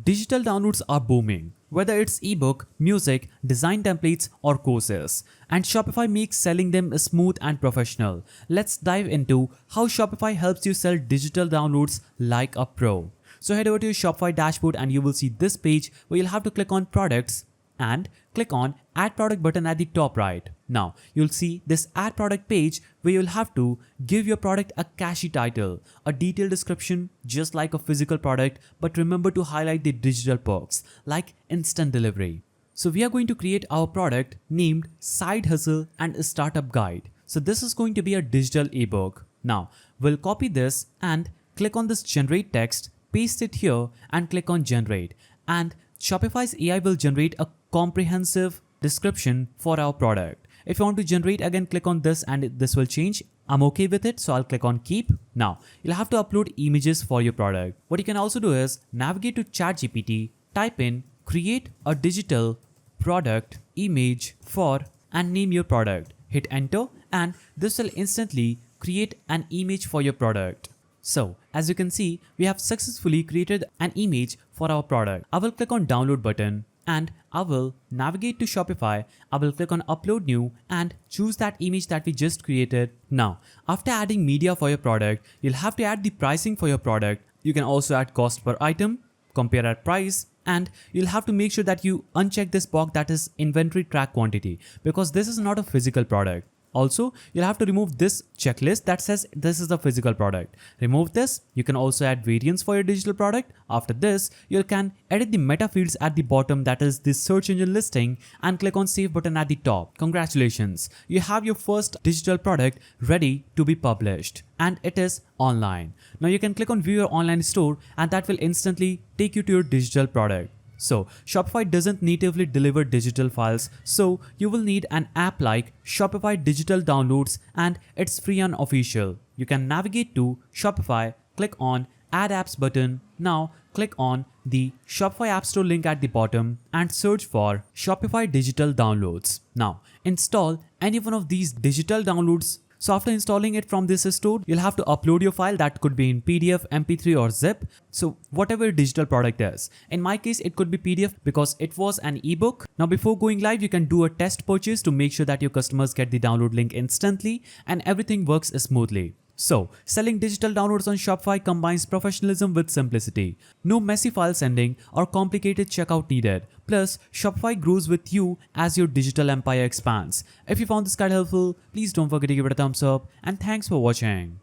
Digital downloads are booming, whether it's ebook, music, design templates, or courses. And Shopify makes selling them smooth and professional. Let's dive into how Shopify helps you sell digital downloads like a pro. So head over to your Shopify dashboard and you will see this page where you'll have to click on products and click on add product button at the top right. Now you'll see this add product page where you'll have to give your product a catchy title, a detailed description just like a physical product, but remember to highlight the digital perks like instant delivery. So we are going to create our product named Side Hustle and Startup Guide. So this is going to be a digital ebook. Now we'll copy this and click on this generate text, paste it here and click on generate, and Shopify's AI will generate a comprehensive description for our product. If you want to generate again, click on this and this will change. I'm okay with it, so I'll click on keep. Now you'll have to upload images for your product. What you can also do is navigate to ChatGPT, type in create a digital product image for and name your product. Hit enter and this will instantly create an image for your product. So as you can see, we have successfully created an image for our product. I will click on download button and I will navigate to Shopify. I will click on upload new and choose that image that we just created. Now, after adding media for your product, you'll have to add the pricing for your product. You can also add cost per item, compare at price, and you'll have to make sure that you uncheck this box that is inventory track quantity because this is not a physical product. Also, you'll have to remove this checklist that says this is the physical product. Remove this. You can also add variants for your digital product. After this, you can edit the meta fields at the bottom, that is the search engine listing, and click on save button at the top. Congratulations, you have your first digital product ready to be published and it is online. Now you can click on view your online store and that will instantly take you to your digital product. So Shopify doesn't natively deliver digital files, so you will need an app like Shopify Digital Downloads and it's free and official. You can navigate to Shopify, click on Add Apps button. Now click on the Shopify App Store link at the bottom and search for Shopify Digital Downloads. Now install any one of these digital downloads. So after installing it from this store, you'll have to upload your file that could be in PDF, MP3 or zip. So whatever your digital product is. In my case, it could be PDF because it was an ebook. Now before going live, you can do a test purchase to make sure that your customers get the download link instantly and everything works smoothly. So, selling digital downloads on Shopify combines professionalism with simplicity. No messy file sending or complicated checkout needed. Plus, Shopify grows with you as your digital empire expands. If you found this guide helpful, please don't forget to give it a thumbs up and thanks for watching.